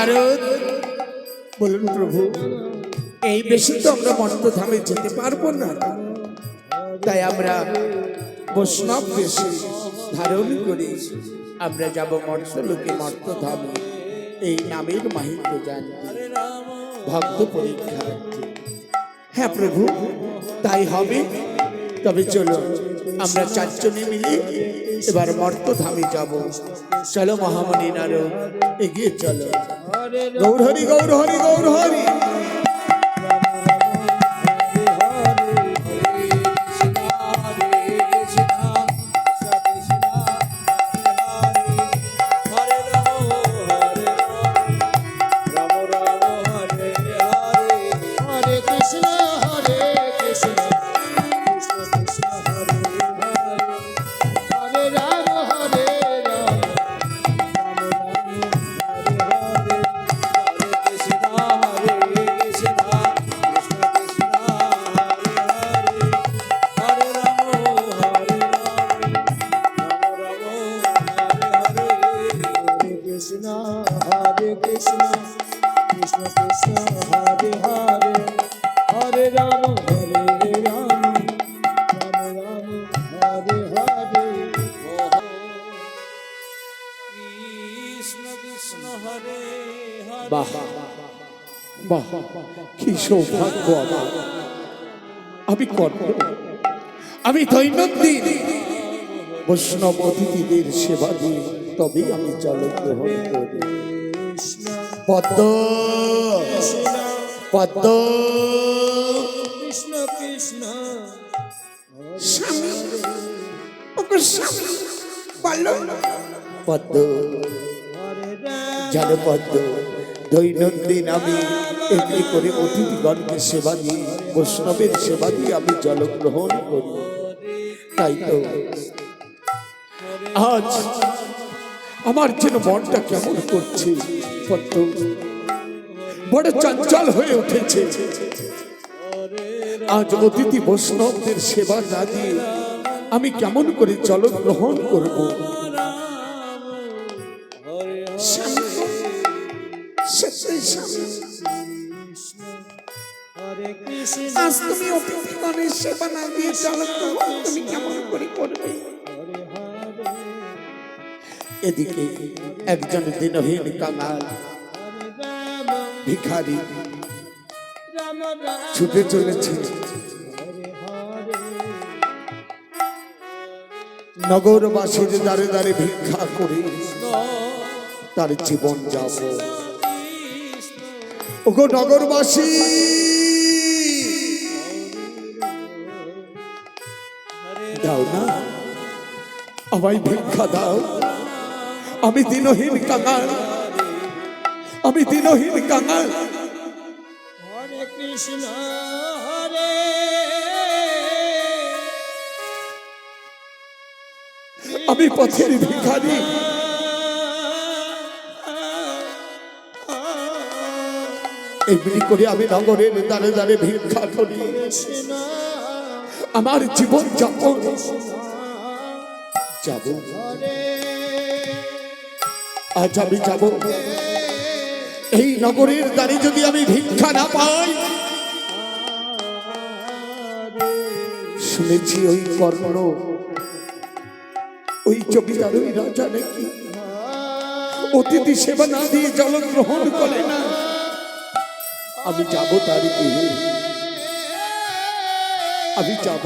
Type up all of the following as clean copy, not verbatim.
নারদ বলুন প্রভু, এই বেশি তো আমরা মর্তধামে যেতে পারবো না, তাই আমরা বৈষ্ণব বেশে ধারণ করি আমরা যাব মর্তলোকে মর্তধামে এই নামের মাহিত্য জানতে, ভক্ত পরীক্ষা। হ্যাঁ প্রভু, তাই হবে। তবে চলো আমরা চারজনে মিলে এবার মর্তধামে যাব। চলো মহামণি নারদ, এগিয়ে চলো। গৌর হরি গৌর হরি গৌর হরি। বাহ বাহ, কি সৌভাগ্য আমার। আমি কর্ম, আমি দৈনন্দিন বৈষ্ণব অতিথিদের সেবা দিই, তবেই আমি জল গ্রহণ করি। পদ্ম পদ্ম কৃষ্ণ কৃষ্ণ স্বামী পদ্ম জানো পদ্ম, দৈনন্দিন আমি এমনি করে অতিথিগণকে সেবা দিই, বৈষ্ণবের সেবা দিয়ে আমি জল গ্রহণ করি। তাই তো আজ আমার যেন মনটা কেমন করছে, পদ্ম বড় চঞ্চল হয়ে উঠেছে। আজ অতিথি বৈষ্ণবদের সেবা না দিয়ে আমি কেমন করে জল গ্রহণ করব? আজ তুমি অতিথিগণের সেবা না দিয়ে জল গ্রহণ তুমি কেমন করে করবে? এদিকে একজন দিনহীন কাঙাল ভিখারি ছুটে চলেছে নগরবাসীর দ্বারে দ্বারে ভিক্ষা করে তার জীবন যাব। ওগো নগরবাসী, দাও না আমায় ভিক্ষা দাও। আমি দিনহীন কাঙাল, আমি দিনহীন কাঙাল। হরে কৃষ্ণ হরে আমি পথের ভিখারি। এমনি করে আমি নগরের দ্বারে দ্বারে ভিক্ষা করি, আমার জীবন যাপন যাব। আজ আমি যাব এই নগরের দ্বারে, যদি আমি ভিক্ষা না পাই, শুনেছি ওই কর্ণ, ওই জমিদার, ওই রাজা নাকি অতিথি সেবা না দিয়ে জল গ্রহণ করে না। আমি যাব তার গৃহে, আমি যাব,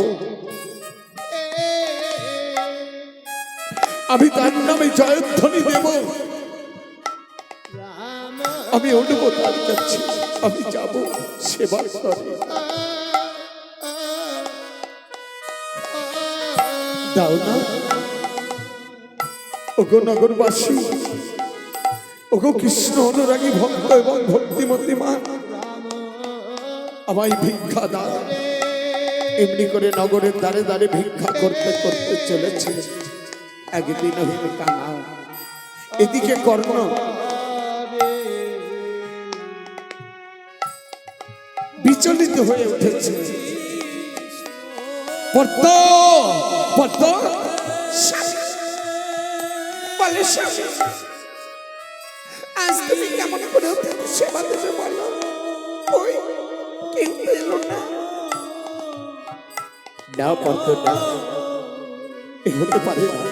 আমি তার নামে জয়ধ্বনি দেব, আমি অনুভব তার কাছে, আমি যাব সেবা করে। দাও না ওগো নগরবাসী, ওগো কৃষ্ণ অনুরাগী ভক্ত এবং ভক্তিমতী মা, আমায় ভিক্ষা দাও। এমনি করে নগরের দ্বারে দ্বারে ভিক্ষা করতে করতে চলেছে একদিন হইল কাঙাল। এদিকে কর্ণ বিচলিত হয়ে উঠেছে। পদ্ম পদ্ম বলে আজ তুমি কেমন করে সেবা দেবে বলো? ওই কেউ এলো না। না পদ্ম না, এ হতে পারে না।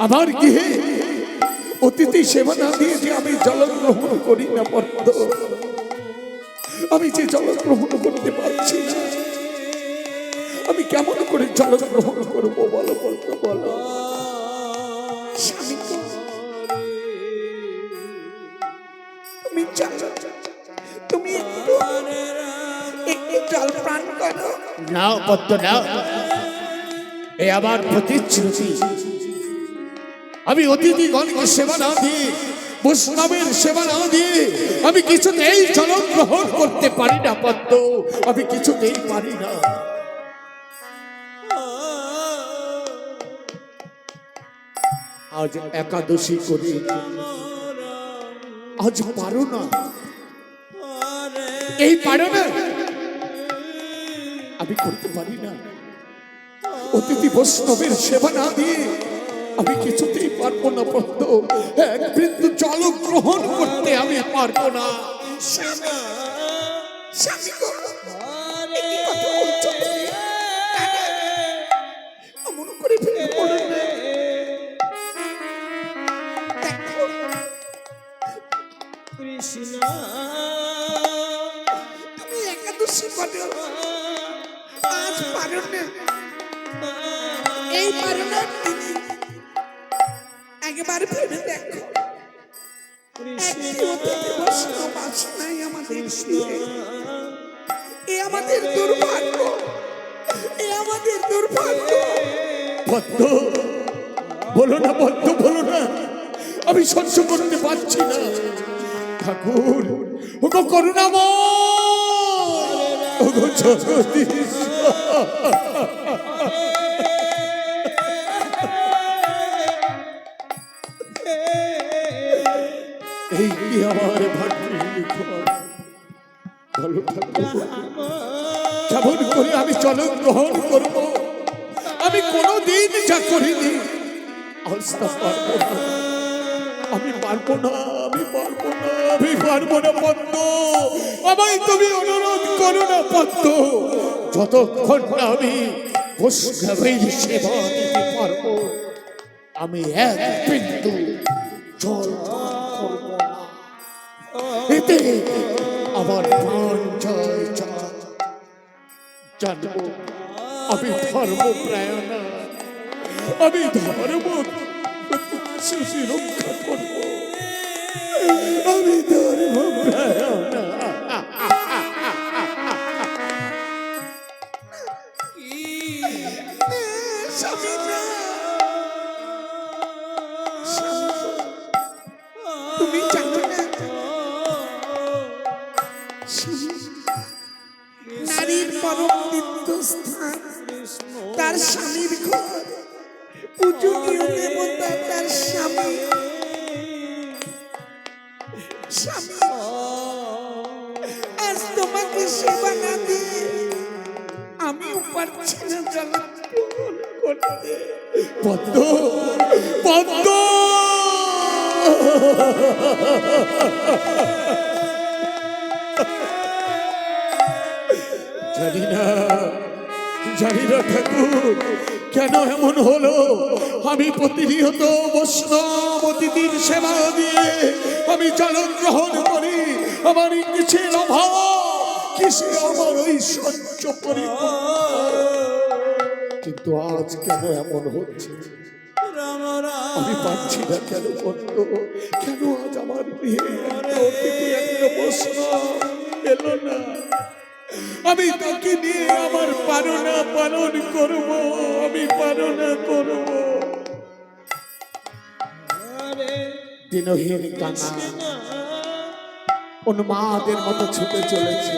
আমার গৃহে অতিথি সেবা না দিয়ে যে আমি জলগ্রহণ করি না পদ্ম, আমি যে জলগ্রহণ করতে পারছি না, আমি কেমন করে জলগ্রহণ করবো বলো পদ্ম বলো? স্বামী গো, তুমি চলো, তুমি একটু জল পান করো। নাও পদ্ম নাও, এ আমার প্রতিশ্রুতি। আমি অতিথিগণকে সেবা না দিয়ে, বৈষ্ণবের সেবা না দিয়ে আমি কিছুতেই জল গ্রহণ করতে পারি না পদ্ম, আমি কিছুতেই পারি না। আজ একাদশী করি, আজ পারো না, এই পারো না, আমি করতে পারি না। অতিথি বৈষ্ণবের সেবা না দিয়ে আমি কিছুতেই পারবো না পদ্ম, এক বিন্দু জল গ্রহণ করতে আমি পারবো না। স্বামী গো, কি কথা বলছো তুমি? অমন করে ভেঙে পড়ো না। দেখো, তুমি একাদশী করো, আজ পারো না, এই পারো না, একবার ভেবে দেখো। একটি অতিথি বৈষ্ণব আছে নাই আমাদের গৃহে। এ আমাদের দুর্ভাগ্য, এ আমাদের দুর্ভাগ্য। পদ্ম বলো না, পদ্ম বলো না, আমি সহ্য করতে পারছি না। ঠাকুর ওগো করুণাময়, ওগো জগদীশ, এই কি আমার ভাগ্যের লিখন? বলো ঠাকুর, কেমন করে আমি জল গ্রহণ করব? আমি কোনোদিন যা করিনি, আজ তা পারবো না, আমি পারবো না, আমি পারবো না, আমি পারবো না পদ্ম, আমায় তুমি অনুরোধ করো না পদ্ম। যতক্ষণ না আমি বৈষ্ণবের সেবা দিতে পারবো, আমি এক বিন্দু জল পান করব না। এতে আমার প্রাণ জয় জয়। জানবো আমি ধর্মপ্রায়ণ, আমি ধর্ম শিশু রক্ষা করব, আমি ধর্মপ্রায়ণ। স্বামী না, তুমি জানো না, নারীর পরম তীর্থস্থান তার স্বামীর ঘর, পূজনীয় দেবতা তার স্বামী। স্বামী, আজ তোমাকে সেবা না দিয়ে আমিও পারছি না জল গ্রহণ করতে। পদ্ম পদ্ম, জানি না, জানি না ঠাকুর কেন এমন হলো। আমি প্রতিনিয়ত বৈষ্ণব অতিথির সেবা দিয়ে আমি জল গ্রহণ করি, আমার কিসের অভাব, কিসে আমার ওই সহ্য পরিপূর্ণ, কিন্তু আজ কেন এমন হচ্ছে? আমি পাচ্ছি না কেন পদ্ম, কেন আজ আমার গৃহে একটা অতিথি, একটা বৈষ্ণব এলো না? আমি তাকে নিয়ে আমার পালনা পালন করব, আমি পালনা করব। দিনহীন কানা উন্মাদের মতো ছুটে চলেছে।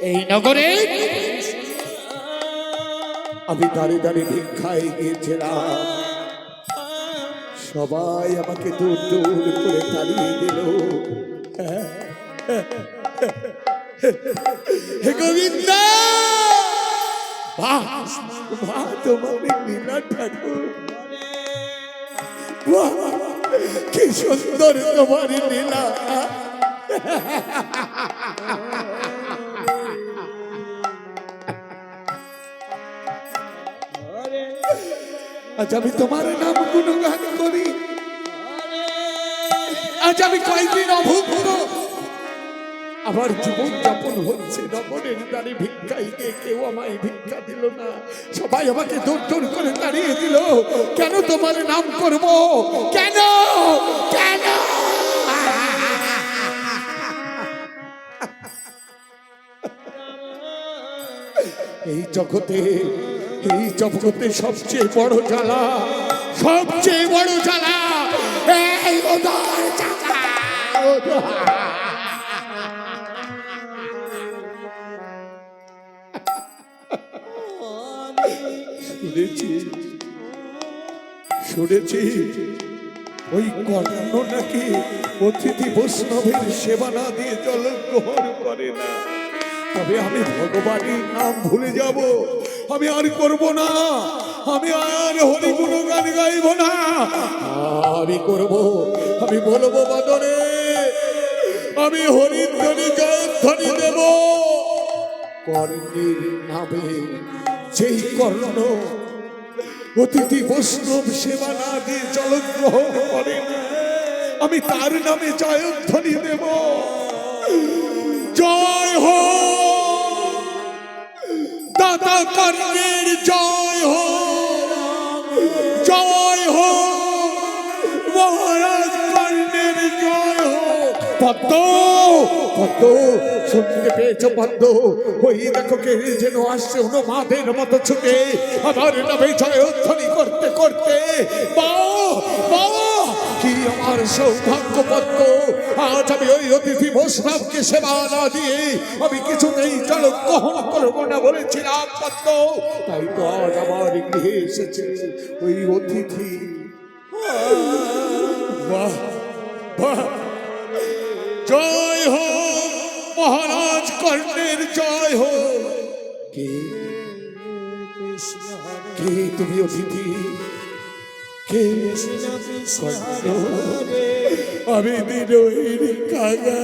এই নগরে আমি দাঁড়িয়ে দাঁড়িয়ে ভিক্ষায় গিয়েছিলাম, সবাই আমাকে দূর দূর করে তাড়িয়ে দিল। হে গোবিন্দ, বাহ বাহ তোমার লীলা ঠাকুর, বাহ কি সুন্দর তোমার লীলা। আজ আমি তোমার নাম গুণগান করি, আজ আমি কয়েকদিন অভুক্ত, আমার জীবন যাপন হচ্ছে নগরের দ্বারে ভিক্ষাই দিয়ে, কেউ আমায় ভিক্ষা দিল না, সবাই আমাকে দৌড় দৌড় করে তাড়িয়ে দিল। কেন তোমার নাম করব? কেন কেন? এই জগতে, এই জগতে সবচেয়ে বড় জ্বালা, সবচেয়ে বড় জ্বালা এই উদর জ্বালা। শুনেছি শুনেছি ওই কর্ণ নাকি অতিথি বৈষ্ণবের সেবা না দিয়ে জল গ্রহণ করে না। তবে আমি ভগবানের নাম ভুলে যাব, আমি আর করব না, আমি আর হরি গুণগান গাইব না, আমি করব, আমি বলবো বাদরে, আমি হরির ধ্বনি জয়ধ্বনি দেব। কর্ণের নামে যেই কর্ণ অতিথি বৈষ্ণব সেবা না দিয়ে জল গ্রহণ করে না, আমি তার নামে জয়ধ্বনি দেব। জয় হো দাদা কর্ণের, জয় হো, জয় হো মহারাজ কর্ণের, জয় হো। পদ্ম পদ্ম শুনতে পেয়েছ পদ্ম? ওই দেখো কে যেন আসছে হনুমানের মতো ছুটে আমার নামে জয়ধ্বনি করতে করতে। বাহ বাহ, কি আমার সৌভাগ্য পদ্ম, আজ আমি ওই অতিথি বৈষ্ণবকে সেবা না দিয়ে আমি কিছুতেই জল গ্রহণ করবো না বলেছিলাম পদ্ম। তাই তো আজ আমার গৃহে এসেছে ওই অতিথি। বাহ বাহ, জয় হো মহারাজ কর্ণের, জয় হো। কে কে তুমি অতিথি? কে? কর্ণ, আমি দিনের কাগা,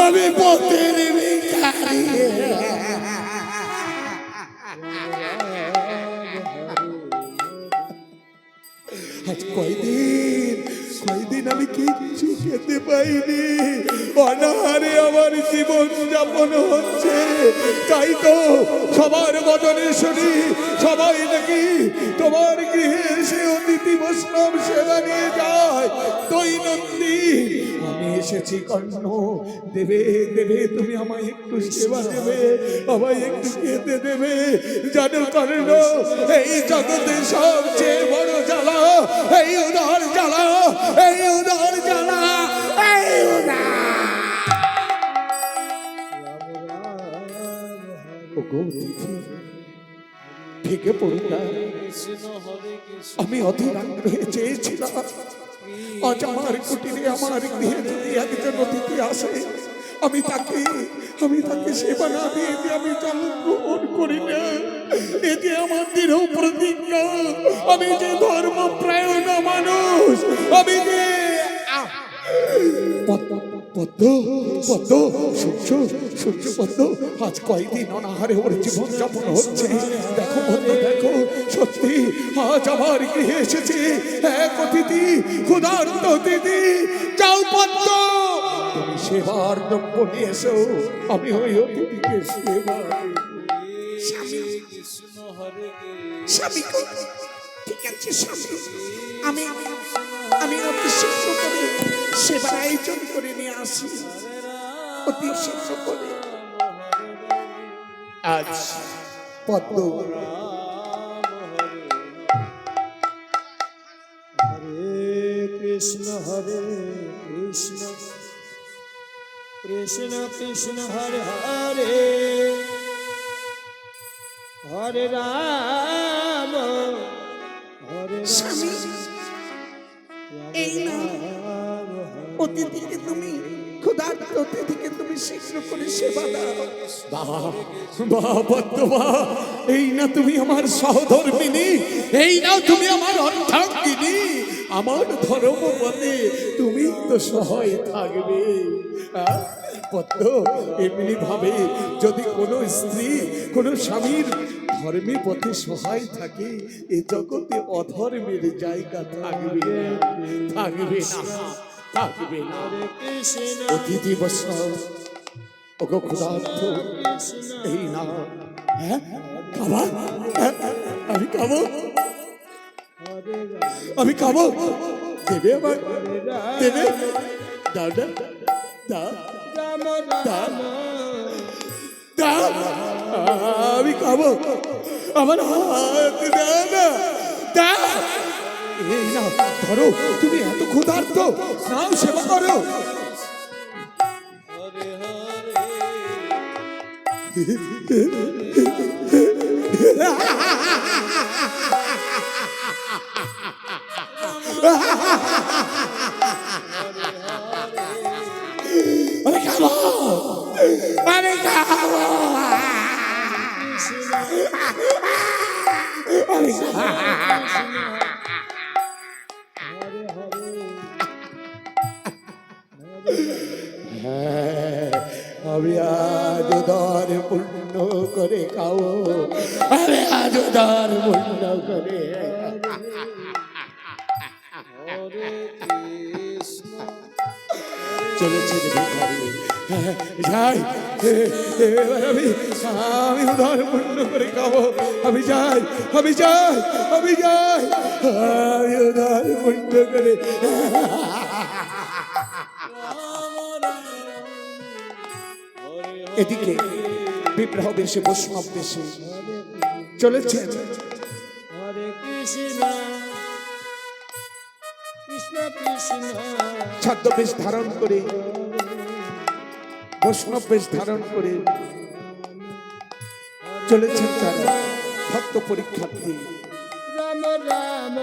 আমি পথের ভিখারি। আজ কয়দিন আমি কিচ্ছু খেতে পাইনি, অনাহারে আমার জীবন যাপন হচ্ছে। তাই তো সবার বদনে শুনি সবাই নাকি তোমার গৃহে এসে অতিথি বৈষ্ণব সেবা নিয়ে যায় দৈনন্দিন। আমি এসেছি কর্ণ, দেবে দেবে তুমি আমায় একটু সেবা দেবে, আমায় একটু খেতে দেবে। জানো কর্ণ, এই জগতে সবচেয়ে বড় জ্বালা এই উদর জ্বালা, এই উদর জ্বালা, এই উদর। ভেঙে পড়ো না, আমি অধীর আগ্রহে চেয়েছিলাম আজ আমার কুটিরে আমার গৃহে যদি একজন অতিথি আসে আমি তাকে সেবা না দিয়ে আমি জল গ্রহণ করি না। এতে আমার দৃঢ় প্রতিজ্ঞা, আমি যে ধর্মপ্রায়ণ মানুষ, আমি যে পদ্ম পদ্ম সূর্য সূর্য পদ্ম, আজ কয়দিন অনাহারে ওর জীবন যাপন হচ্ছে। দেখো পদ্ম দেখো, সত্যি আজ আমার গৃহে এসেছে এক অতিথি, ক্ষুধার্ত অতিথি। যাও পদ্ম, তুমি সেবার দ্রব্য নিয়ে এসো, আমি ওই অতিথিকে সেবা। স্বামী গো, ঠিক আছে স্বামী, আমি আমি অতি শীঘ্র করে সেবার আয়োজন করে নিয়ে আসি, অতি শীঘ্র করে। আজ পদ্ম কৃষ্ণ হরে কৃষ্ণ কৃষ্ণ কৃষ্ণ হরে হরে হরে রাম হরে স্বামী, এই না অতিথিকে তুমি ক্ষুধার্ত অতিথিকে তুমি শীঘ্র করে সেবা দাও। বাবা বাবা পদ্ম বাবা, এই না তুমি আমার সহধর্মিনী, এই না তুমি আমার অর্ধাঙ্গিনী, আমার ধর্ম পথে তুমি তো সহায় থাকবে। আহ, পদ্ম, এমনি ভাবে যদি কোনো স্ত্রী কোনো স্বামীর ধর্মী পথে সহায় থাকে, এ জগতে অধর্মের জায়গা থাকবে না, থাকবে না, থাকবে না। কৃষ্ণ অতিথি বৈষ্ণব, ওগো ক্ষুধার্ত, এই না। হ্যাঁ খাবার, হ্যাঁ, আমি খাবো, হরে রাম আমি খাবো, দেবে আমার, হরে রাম দেবে, দাও দাও দাও রাম রাম দাও, আমি খাবো, আমার হাত দাও না, দাও। এই না ধরো, তুমি এত ক্ষুধার্ত, নাও সেবা করো। হরে হরে আমি খাবো, আমি খাবো, আমি খাবো। হরে হরে হ্যাঁ, আমি আজ উদার পূর্ণ করে খাও, আমি আজ উদার পূর্ণ করে। হরে কৃষ্ণ চলেছে রে ভিখারি, হ্যাঁ, যাই, এবার আমি আমি উদার পূর্ণ করে খাবো, আমি যাই, আমি যাই, আমি যাই, আমি উদার পূর্ণ করে। এদিকে বিগ্রহ বেশে বৈষ্ণব বেশে চলেছেন। হরে কৃষ্ণ কৃষ্ণ কৃষ্ণ ছদ্মবেশ ধারণ করে, বৈষ্ণব বেশ ধারণ করে চলেছেন তারা ভক্ত পরীক্ষার্থী রাম রাম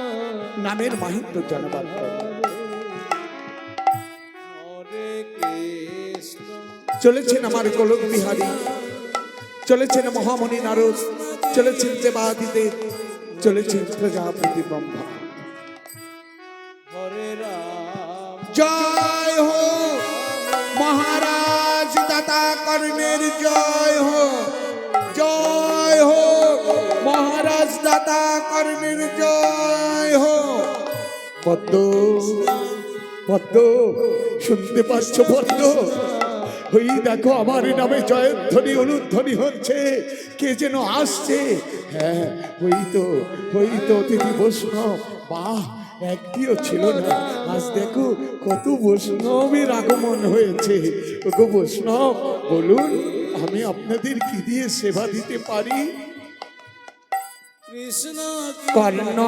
নামের মাহিত্য জানাবার পর হরে কৃষ্ণ চলেছেন আমার গোলক বিহারী, চলেছেন মহামণি নারদ, চলেছেন দেবাদিদেব, চলেছেন প্রজাপতি ব্রহ্মা। হরে রাম জয় হো মহারাজ দাতা কর্ণের, জয় হো, জয় হো মহারাজ দাতা কর্ণের, জয় হো। পদ্ম, পদ্ম, শুনতে পাচ্ছ পদ্ম? ওই দেখো আমার নামে জয়ধ্বনি অনুধ্বনি হচ্ছে, কে যেন আসছে। হ্যাঁ, ওই তো অতিথি বৈষ্ণব। বাহ, একটিও ছিল না, আজ দেখো কত বৈষ্ণবের আগমন হয়েছে। ওগো বৈষ্ণব, বলুন আমি আপনাদের কি দিয়ে সেবা দিতে পারি? কৃষ্ণ কর্ণ,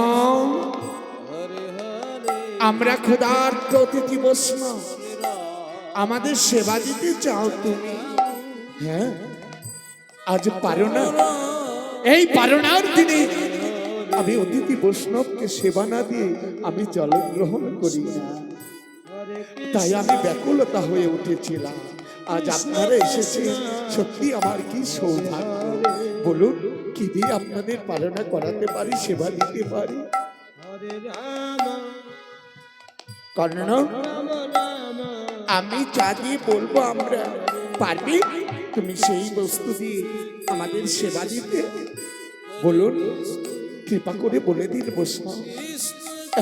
হরে হরে আমরা ক্ষুধার্ত অতিথি বৈষ্ণব, আমাদের সেবা দিতে চাও তুমি? হ্যাঁ, আজ পারো না? এই পারোনার দিনে আমি অতিথি বৈষ্ণবকে সেবা না দিয়ে আমি জল গ্রহণ করি না, তাই আমি ব্যাকুলতা হয়ে উঠেছিলাম। আজ আপনারা এসেছেন, সত্যি আমার কি সৌভাগ্য। বলুন কি দিয়ে আপনাদের পালনা করাতে পারি, সেবা দিতে পারি? হরে রাম কর্ণ, রাম রাম আমি যা দিয়ে বলবো আমরা, পারবি তুমি সেই বস্তু দিয়ে আমাদের সেবা দিতে? বলুন, কৃপা করে বলে দিন বৈষ্ণব।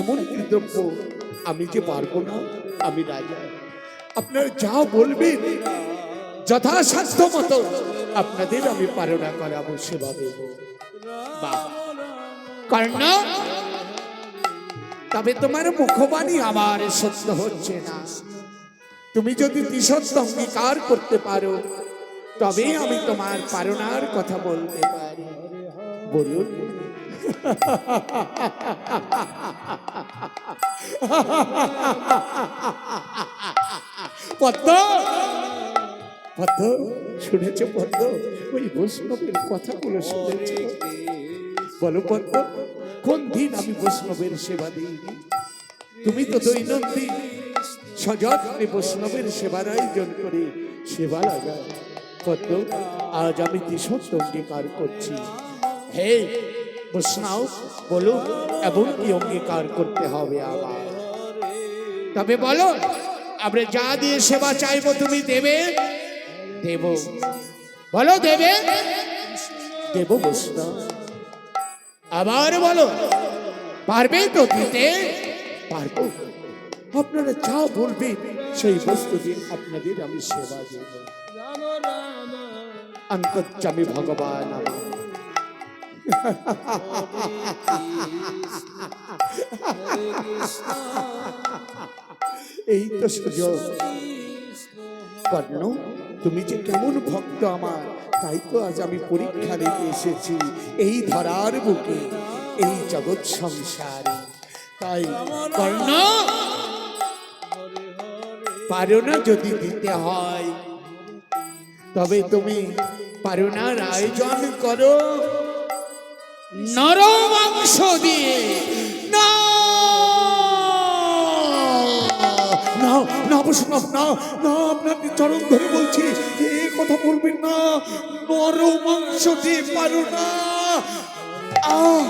এমন কৃতজ্ঞ আমি যে পারবো না, আমি রাজা। আপনারা যা বলবেন যথাসাধ্য মতো আপনাদের আমি পালনা করাবো, সেবা দেব। বাহ কর্ণ, তবে তোমার মুখবাণী আমার সত্য হচ্ছে না। তুমি যদি তিসত্ব অঙ্গীকার করতে পারো, তবে আমি তোমার পারণার কথা বলতে পারি। বলুন। পদ্ম, পদ্ম, শুনেছো পদ্ম? ওই বৈষ্ণবের কথাগুলো শুনেছো? বলো পদ্ম, কোন দিন আমি বৈষ্ণবের সেবা দিইনি? তুমি তো দৈনন্দিন সযত্নে বৈষ্ণবের সেবার আয়োজন করে সেবা লাগায়। পদ্ম, আজ আমি তিসত্ব অঙ্গীকার করছি। হে বৈষ্ণব, বলো এমন কি অঙ্গীকার করতে হবে আবার? তবে বলো, আমরা যা দিয়ে সেবা চাইবো তুমি দেবে? দেব, বলো দেবে? দেব বৈষ্ণব। আবার বলো, পারবে তো দিতে? পারবো, আপনারা যা বলবেন সেই বস্তু দিয়ে আপনাদের আমি সেবা দেব। রাম রাম অন্তর্যামী ভগবান আমার। হরে কৃষ্ণ এই তো সুযোগ। কৃষ্ণ কর্ণ, তুমি যে কেমন ভক্ত আমার, তাই তো আজ আমি পরীক্ষা নিতে এসেছি এই ধরার বুকে, এই জগৎ সংসারে। তাই কর্ণ, হরে হরে পারো না যদি দিতে হয়, তবে তুমি পারো না আয়োজন করো নর মাংস দিয়ে। না, না না বৈষ্ণব, না না, আপনাকে চরণ ধরে বলছি, এ কথা বলবেন না। নর মাংস দিয়ে পারো না। আহ,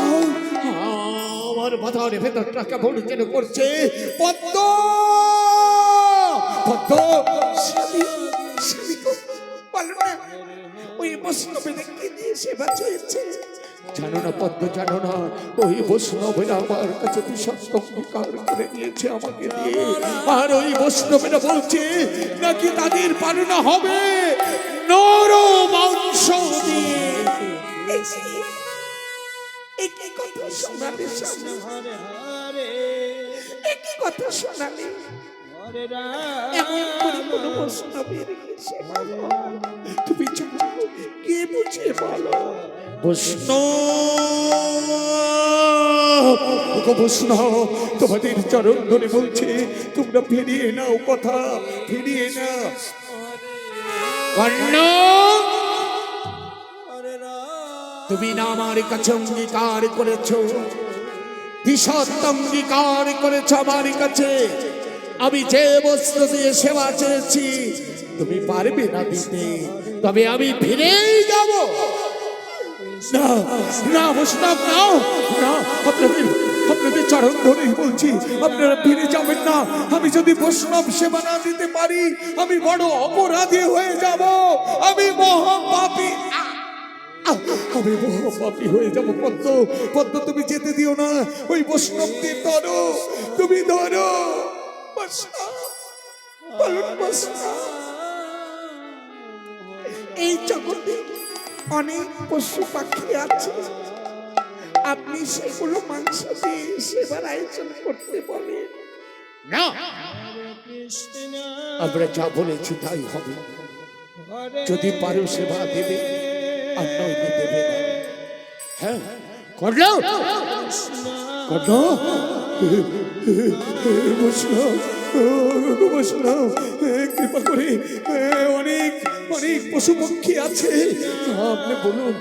আহ, আমার মাথার ভেতরটা কেমন যেন করছে। পদ্ম, পদ্ম, স্বামী, স্বামী গো, পারো না ওই বৈষ্ণবের কি দিয়ে সেবা চেয়েছে? জানো না পদ্ম, জানো না, ওই বৈষ্ণবেরা আমার কাছে বিষাক্ত অঙ্গীকার করে নিয়েছে আমাকে দিয়ে। আর ওই বৈষ্ণবেরা বলছে নাকি তাদের পালনা হবে নর মাংস দিয়ে। একই কথা শোনালে স্বামী, হরে হরে একই কথা শোনালে। হরে এমন করে রাম কোনো বৈষ্ণবের কি সেবা হয়? তুমি জানো, কে বুঝে বলো? বৈষ্ণব, তোমাদের চরণ ধরে বলছে, তোমরা ফিরিয়ে নাও কথা, ফিরিয়ে নাও। কর্ণ, হরে রাম তুমি না আমার কাছে অঙ্গীকার করেছো, দ্বিসৎ অঙ্গীকার করেছো আমার কাছে। আমি যে বস্তু দিয়ে সেবা চেয়েছি তুমি পারবে না দিতে, তবে আমি ফিরেই যাব। না না বৈষ্ণব, না না, আপনাদের আপনাদের চরণ ধরেই বলছি, আপনারা ফিরে যাবেন না। আমি যদি বৈষ্ণব সেবা না দিতে পারি, আমি বড় অপরাধী হয়ে যাব, আমি মহাপাপী। আমি মহাপাপী হয়ে যাব। পদ্ম, পদ্ম, তুমি যেতে দিও না, ওই বৈষ্ণবদের ধরো, তুমি ধরো বৈষ্ণব, বলুন বৈষ্ণব। এই জগতে অনেক পশু পাখি আছে, আপনি সেগুলো মাংস দিয়ে সেবার আয়োজন করতে বলেন না। কৃষ্ণ আমরা যা বলেছি তাই হবে। হরে যদি পারো সেবা দেবে, আর নইলে দেবে না। হ্যাঁ, করলো কর্ণ, বৈষ্ণব, বৈষ্ণব, কৃপা করে, অনেক অনেক পশু পক্ষী আছে, আপনি বলুন,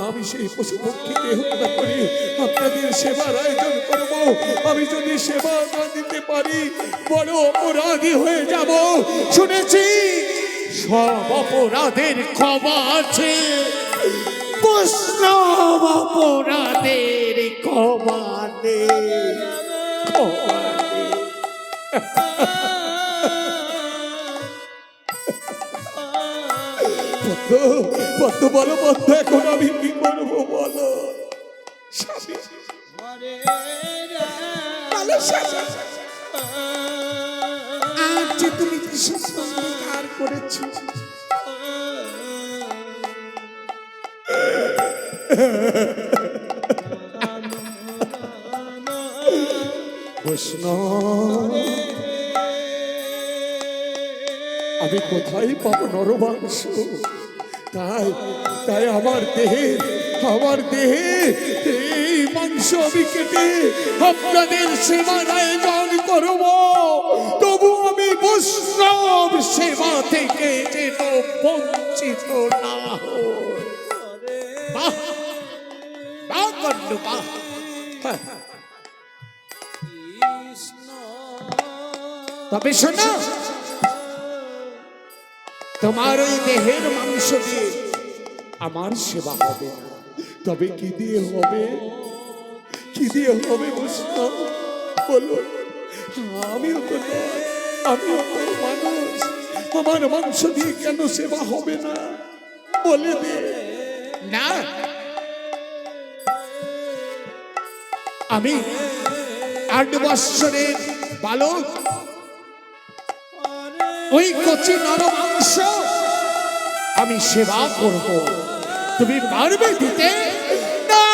আমি সেই পশু পক্ষীকে হত্যা করে আপনাদের সেবার আয়োজন করব। আমি যদি সেবা না দিতে পারি, বড় অপরাধী হয়ে যাব। শুনেছি সব অপরাধের ক্ষমা আছে, বৈষ্ণব অপরাধের ক্ষমা নেই, ক্ষমা নেই। পদ্ম, পদ্ম, বলো পদ্ম, এখন আমি কি করবো বলো? স্বামী, হরে ভালো স্বামী, আজ যে তুমি বিশ্বাস অঙ্গীকার করেছো, বৈষ্ণব, আমি কোথায় পাবো নরমাংস? তাই তাই আমার দেহে এই মাংস আমি কেটে আপনাদের সেবার আয়োজন করব। তবু আমি বৈষ্ণব সেবা থেকে যেন বঞ্চিত না হই। বাহ বাহ কর্ণ, বাহ। কৃষ্ণ তবে শোনো, তোমার ওই দেহের মাংস দিয়ে আমার সেবা হবে না। তবে কি দিয়ে হবে? কি দিয়ে হবে বৈষ্ণব বলো? আমিও তো নই, আমিও তো মানুষ, আমার মাংস দিয়ে কেন সেবা হবে না বলে দে। না, আমি 8 বৎসরের বালক, ওই কচি নর মাংস আমি সেবা করব, তুমি পারবে দিতে? না!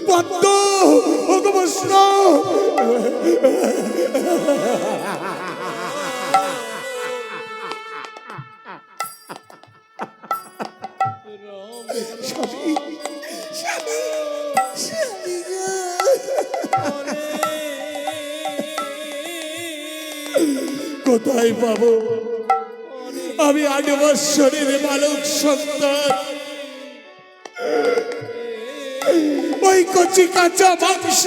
পদ্ম, ওগো বৈষ্ণব, স্বামী, স্বামী, স্বামী গো। কোথায় পাবো আমি 8 বৎসরের বালক সন্তান ওই কচি কাঁচা মাংস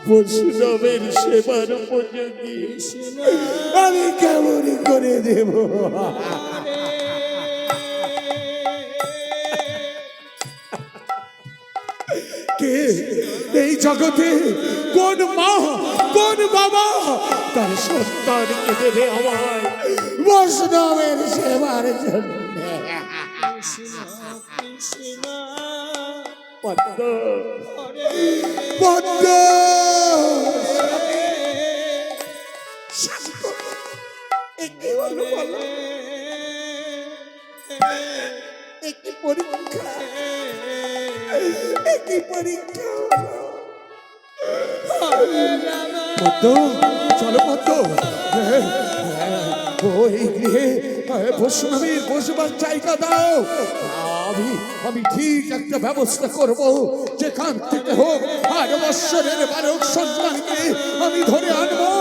বৈষ্ণবের সেবার উপযোগী? আমি কেমন করে দেব? কে এই জগতে, কোন মা, কোন বাবা তার সন্তানকে দেবে আমায় বৈষ্ণবের সেবার জন্য? পদ্ম, পদ্ম, একটি বলো, বলো, একটি পরীক্ষা, একটি পরীক্ষা। পদ্ম, চলো পদ্ম, ওই গৃহে বৈষ্ণবীর বসবার জায়গা দাও। আমি ঠিক একটা ব্যবস্থা করব, যেখান থেকে হোক 8 বৎসরের বালক সন্তানকে আমি ধরে আনবো।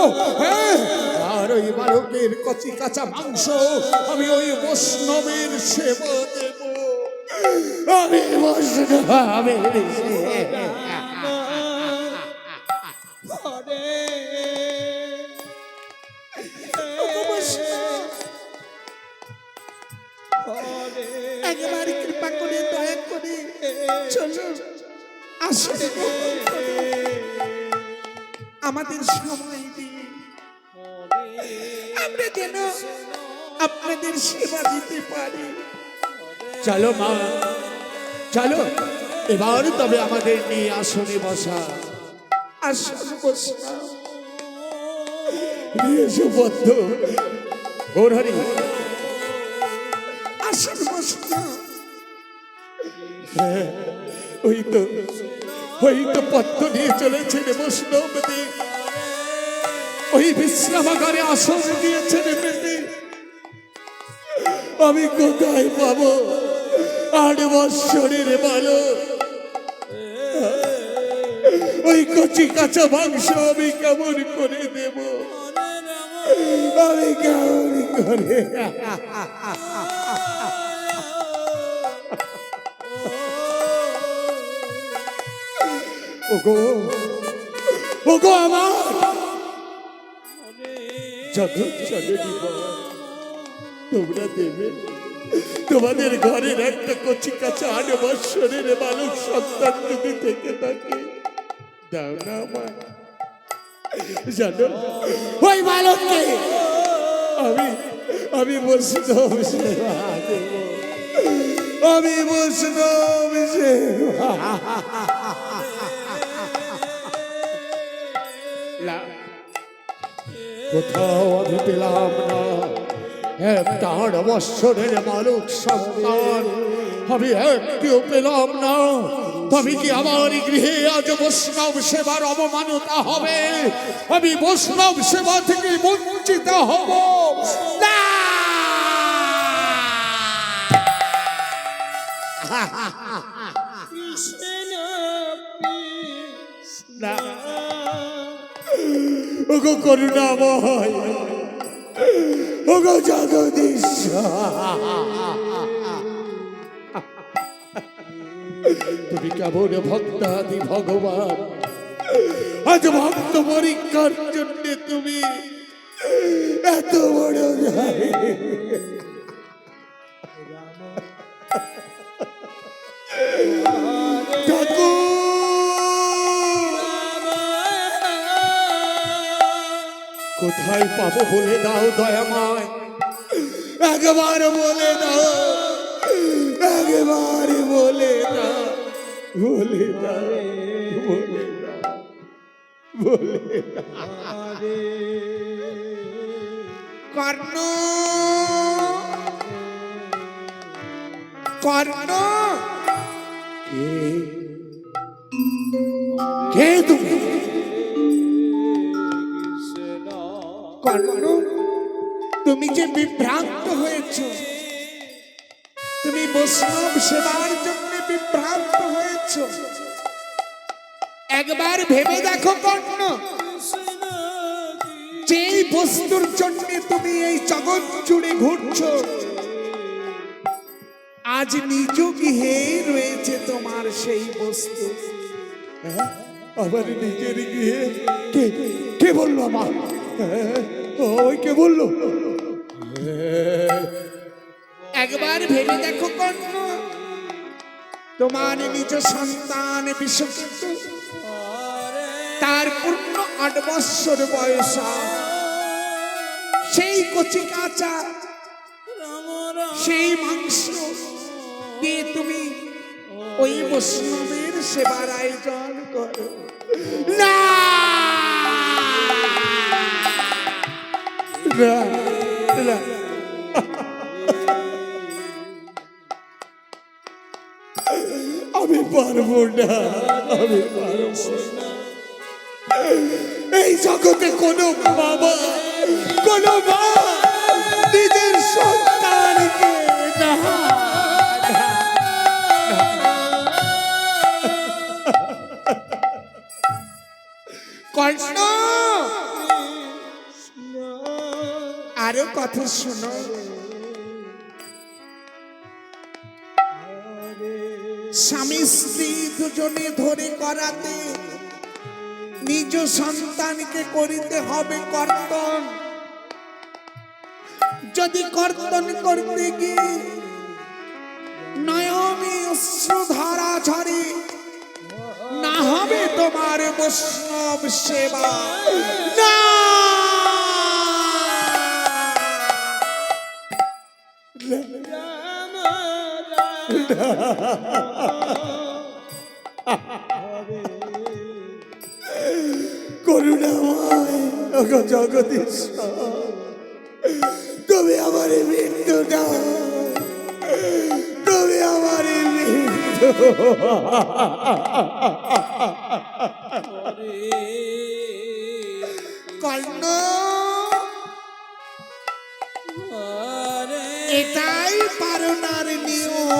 হ্যাঁ, আর ওই বালকের কচি কাঁচা মাংস আমি ওই বৈষ্ণবের সেবা দেব। আমি বৈষ্ণবের সেবা। একেবারে কৃপা করে, দয়া করে চলো, আসুন, আমাদের সময় দিন, আমরা যেন আপনাদের সেবা দিতে পারি। চলো মা, চলো এবার তবে আমাদের নিয়ে আসনে বসা। আসুন বসা, নিয়ে এসো পদ্ম, গৌরহরি, আসুন বসা। ওই তো পদ্ম নিয়ে চলেছেন বৈষ্ণবদেব, ওই বিশ্রামাগারে আসন দিয়েছেন পেতে। আমি কোথায় পাবো 8 বৎসরের বালক? ওই কচি কাঁচা মাংস আমি কেমন করে দেব? আমি কেমন করে? ওগো, ওগো আমার জগৎ জননী মা, তোমরা দেবে তোমাদের ঘরের একটা কচি কাঁচা 8 বৎসরের বালক সন্তান যদি থেকে থাকে, দাও না আমার। জানো ওই বালককে আমি বৈষ্ণব সেবা দেব, আমি বৈষ্ণব সেবা। কোথাও আমি পেলাম না একটা 8 বৎসরের বালক সন্তান, আমি একটিও পেলাম না। তবে কি আমার গৃহে আজ বৈষ্ণব সেবার অবমাননা হবে? আমি বৈষ্ণব সেবা থেকে বঞ্চিত হব না। না, ওগো করুণাময়, ওগো জগদীশ, তুমি কেমন ভক্তাদি ভগবান, আজ ভক্ত পরীক্ষার জন্য তুমি এত বড় কোথায় পাবো বলে দাও দয়াময়, একবার বলে দাও, একবার বলে দাও, বলে দাও, বলে দাও, বলে দাও। কর্ণ কর্ণ কে তুমি? কর্ণ, তুমি যে বিভ্রান্ত হয়েছ, তুমি বৈষ্ণব সেবার জন্য বিভ্রান্ত হয়েছ। একবার ভেবে দেখো কর্ণ, যে বস্তুর জন্য তুমি এই জগৎ জুড়ে ঘুরছ, আজ নিজ গৃহে রয়েছে তোমার সেই বস্তু। হ্যাঁ? আমার নিজের গিয়ে কে কে বললো আমার? হ্যাঁ? ওই কে বললো? একবার ভেবে দেখো কর্ণ, তোমার নিজ সন্তান বিশ্বজিৎ, তার পূর্ণ ৮ বৎসর বয়স, সেই কচি কাঁচা সেই মাংস দিয়ে তুমি ওই বৈষ্ণবের সেবার আয়োজন করো না। না, না। আমি পারবো না, আমি পারবো না। এই জগতে কোনো বাবা, কোনো মা নিজের সন্তানকে না, কর্ণ আরো কথা শোনো। স্বামী স্ত্রী দুজনে ধরে করাতে নিজ সন্তানকে করিতে হবে কর্তন। যদি কর্তন করতে গিয়ে নয়নে অশ্রুধারা ঝরে, না হবে তোমার বৈষ্ণব সেবা। না, করুণাময় ওগো জগদীশ্বর, তুমি আমার মৃত্যু দাও, তুমি আমার মৃত্যু। কর্ণ এটাই পারনার নিয়ম।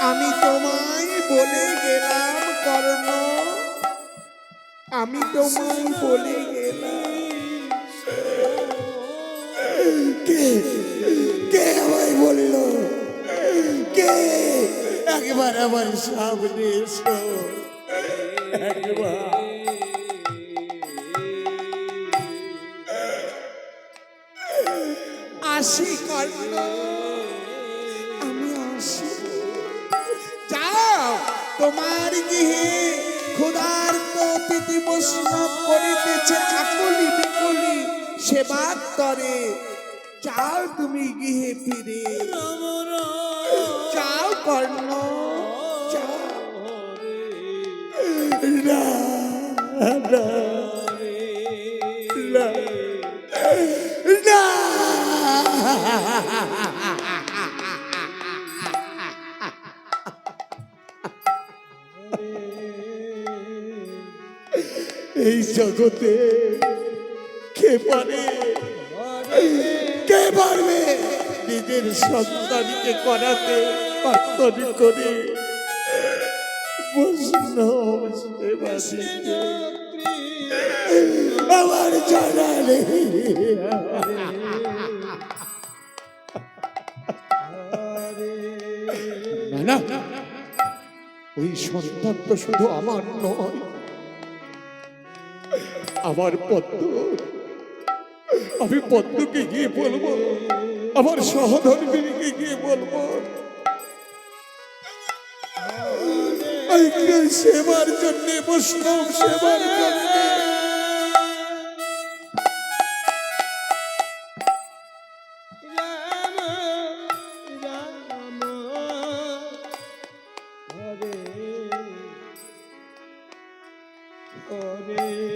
আমি তোমায় বলে গেলাম কর্ণ, আমি তোমায় বলে গেলাম। কে কে আমায় বললো? কে? একবার আমার সামনে এসো, একবার। আসি কর্ণ, আমি আসি। যাও তোমার গৃহে ক্ষুধার্ত অতিথি বৈষ্ণব করিতেছে আকুলি বিকুলি সেবার তরে। যাও তুমি গৃহে ফিরে, যাও কর্ণ, যাও। না, না, না, না। এই জগতে কে পারে, কে পারবে নিজের সন্তানকে করাতে কর্তন করে বৈষ্ণব সেবা দিতে? আমার জানা নেই। না, না, ওই সন্তান তো শুধু আমার নয়, আমার পদ্ম। আমি পদ্মকে গিয়ে বলবো, আমার সহধর্মিনীকে গিয়ে বলবো, সেবার জন্য, বৈষ্ণব সেবার জন্য